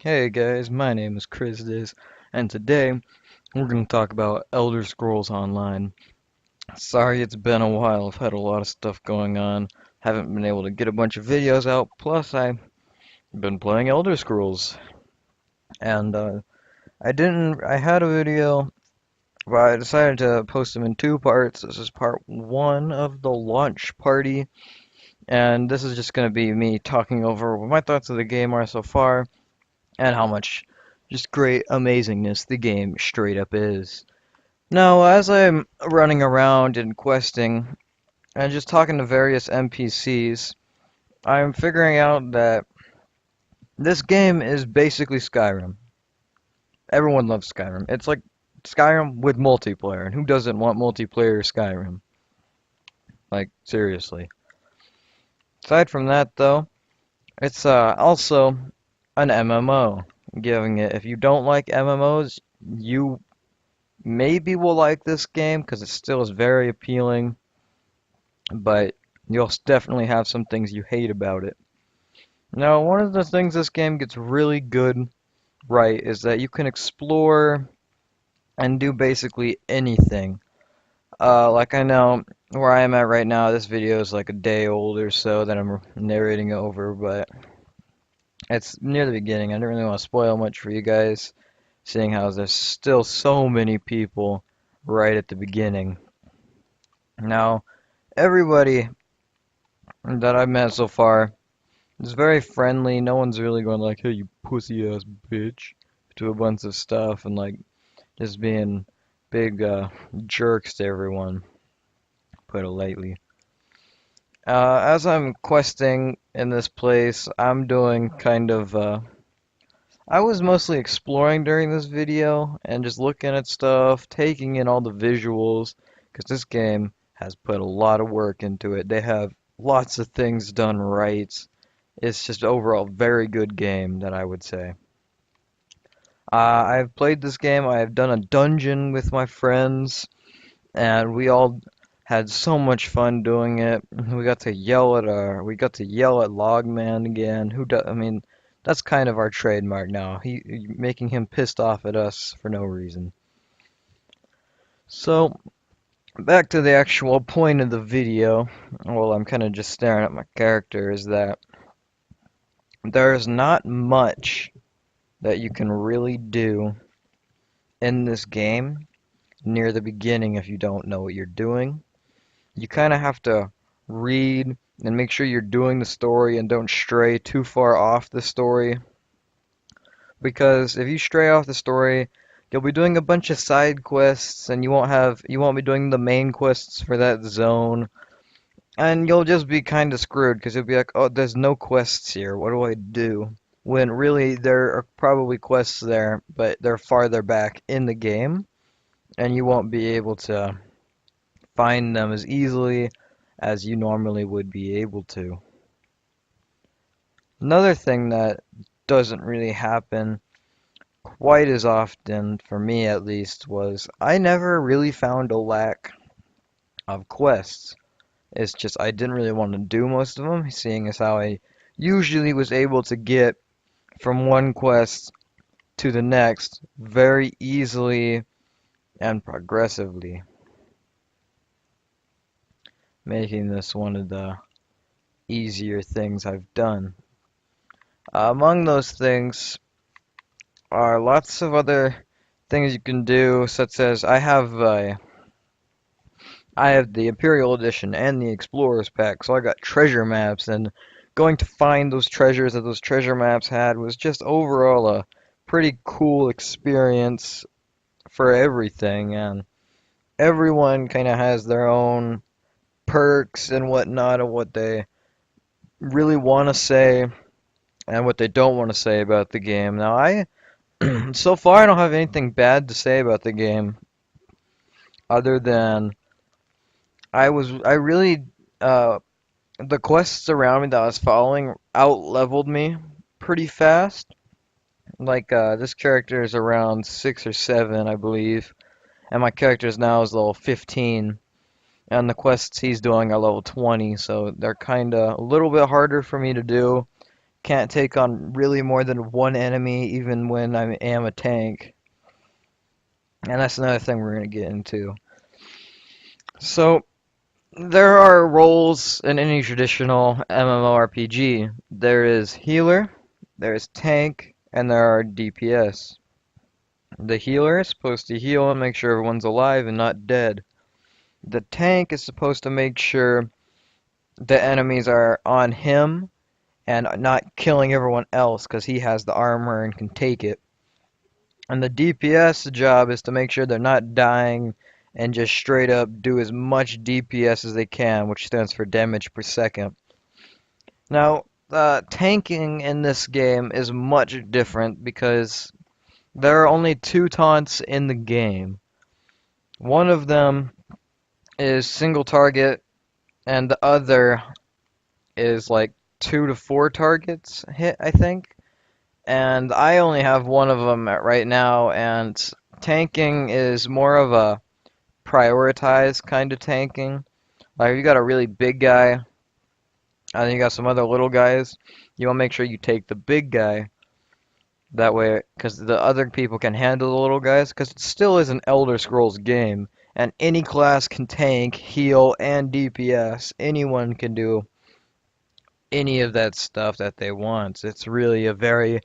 Hey guys, my name is Chris, and today we're going to talk about Elder Scrolls Online. Sorry it's been a while, I've had a lot of stuff going on, haven't been able to get a bunch of videos out, plus I've been playing Elder Scrolls. And I had a video, but I decided to post them in two parts. This is part one of the launch party, and this is just going to be me talking over what my thoughts of the game are so far, and how much just great amazingness the game straight up is. Now, as I'm running around and questing and just talking to various NPCs, I'm figuring out that this game is basically Skyrim. Everyone loves Skyrim. It's like Skyrim with multiplayer, and who doesn't want multiplayer Skyrim? Like, seriously. Aside from that, though, it's also an MMO. Giving it, if you don't like MMOs, you maybe will like this game because it still is very appealing, but you'll definitely have some things you hate about it. Now, one of the things this game gets really good right is that you can explore and do basically anything. Like I know where I am at right now, this video is like a day old or so that I'm narrating it over, but it's near the beginning. I don't really want to spoil much for you guys, seeing how there's still so many people right at the beginning. Now, everybody that I've met so far is very friendly. No one's really going like, "Hey, you pussy ass bitch," to a bunch of stuff and like just being big jerks to everyone, put it lightly. As I'm questing in this place, I'm doing kind of I was mostly exploring during this video and just looking at stuff, taking in all the visuals, because this game has put a lot of work into it. They have lots of things done right. It's just overall very good game that I would say. I've played this game. I have done a dungeon with my friends, and we all had so much fun doing it. We got to yell at Logman again. Who do, I mean, that's kind of our trademark now. Making him pissed off at us for no reason. So, back to the actual point of the video. Well, I'm kind of just staring at my character, is that there's not much that you can really do in this game near the beginning if you don't know what you're doing. You kind of have to read and make sure you're doing the story and don't stray too far off the story. Because if you stray off the story, you'll be doing a bunch of side quests and you won't be doing the main quests for that zone. And you'll just be kind of screwed because you'll be like, "Oh, there's no quests here. What do I do?" When really there are probably quests there, but they're farther back in the game and you won't be able to find them as easily as you normally would be able to. Another thing that doesn't really happen quite as often, for me at least, was I never really found a lack of quests. It's just I didn't really want to do most of them, seeing as how I usually was able to get from one quest to the next very easily and progressively, making this one of the easier things I've done. Among those things are lots of other things you can do, such as I have the Imperial Edition and the Explorers Pack, so I got treasure maps, and going to find those treasures that those treasure maps had was just overall a pretty cool experience for everything, and everyone kind of has their own perks and whatnot of what they really want to say and what they don't want to say about the game. Now, so far I don't have anything bad to say about the game other than I really the quests around me that I was following out leveled me pretty fast. Like this character is around 6 or 7, I believe, and my character is now is level 15, and the quests he's doing are level 20, so they're kind of a little bit harder for me to do can't take on really more than one enemy even when I am a tank. And that's another thing we're going to get into. So, there are roles in any traditional MMORPG. There is healer, there is tank, and there are DPS. The healer is supposed to heal and make sure everyone's alive and not dead. The tank is supposed to make sure the enemies are on him and not killing everyone else because he has the armor and can take it. And the DPS job is to make sure they're not dying and just straight up do as much DPS as they can, which stands for damage per second. Now, tanking in this game is much different because there are only two taunts in the game. One of them is single target, and the other is like 2 to 4 targets hit, I think. And I only have one of them right now, and tanking is more of a prioritized kind of tanking. Like if you got a really big guy, and then you got some other little guys, you want to make sure you take the big guy. That way, because the other people can handle the little guys, because it still is an Elder Scrolls game, and any class can tank, heal, and DPS. Anyone can do any of that stuff that they want. It's really a very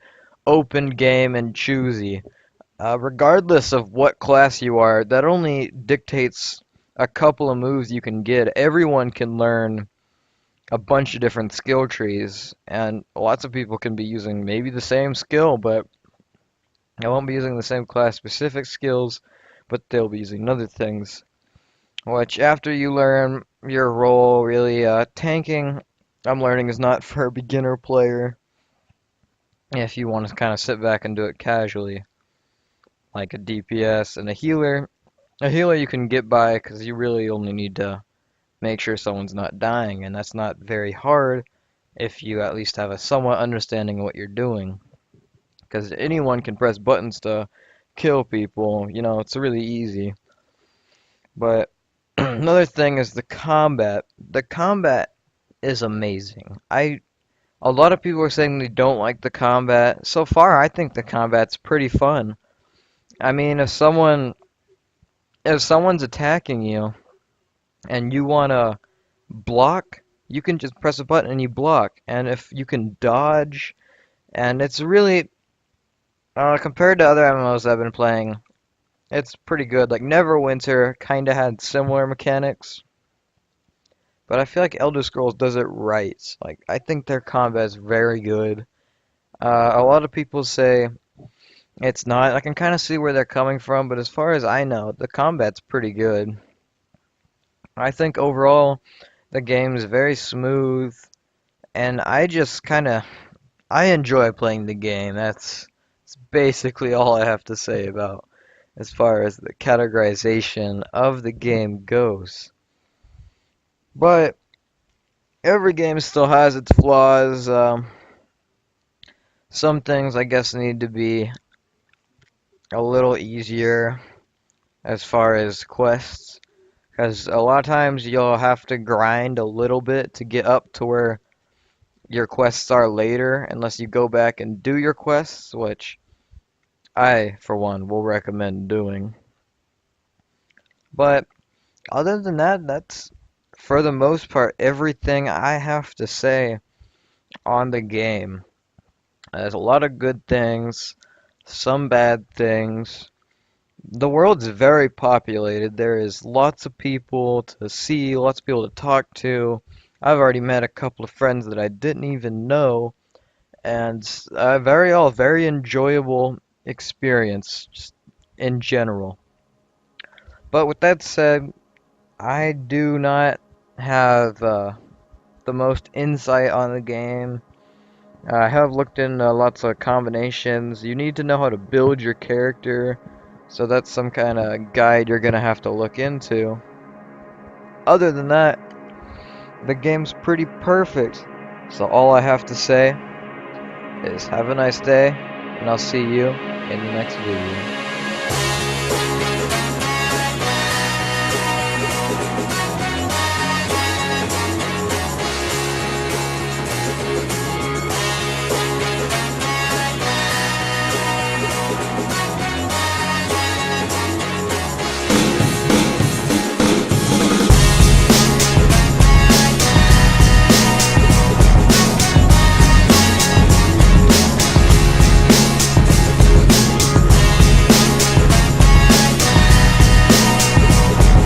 open game and choosy. Regardless of what class you are, that only dictates a couple of moves you can get. Everyone can learn a bunch of different skill trees, and lots of people can be using maybe the same skill, but they won't be using the same class-specific skills, but they'll be using other things. Which, after you learn your role, really, tanking, I'm learning, is not for a beginner player. If you want to kind of sit back and do it casually, like a DPS and a healer. A healer you can get by because you really only need to make sure someone's not dying, and that's not very hard if you at least have a somewhat understanding of what you're doing. Because anyone can press buttons to kill people, you know, it's really easy. But another thing is the combat. The combat is amazing. A lot of people are saying they don't like the combat. So far, I think the combat's pretty fun. I mean, if someone's attacking you and you want to block, you can just press a button and you block. And if you can dodge, and it's really compared to other MMOs I've been playing, it's pretty good. Like Neverwinter kind of had similar mechanics, but I feel like Elder Scrolls does it right. Like I think their combat is very good. A lot of people say it's not. I can kind of see where they're coming from, but as far as I know, the combat's pretty good. I think overall the game is very smooth, and I enjoy playing the game. That's basically all I have to say about as far as the categorization of the game goes. But every game still has its flaws. Some things I guess need to be a little easier as far as quests, because a lot of times you'll have to grind a little bit to get up to where your quests are later, unless you go back and do your quests, which I, for one, will recommend doing. But other than that, that's for the most part everything I have to say on the game. There's a lot of good things, some bad things. The world's very populated. There is lots of people to see, lots of people to talk to. I've already met a couple of friends that I didn't even know, and very enjoyable experience just in general. But with that said, I do not have the most insight on the game. I have looked into lots of combinations. You need to know how to build your character, so that's some kind of guide you're gonna have to look into. Other than that, the game's pretty perfect. So all I have to say is have a nice day, and I'll see you in the next video.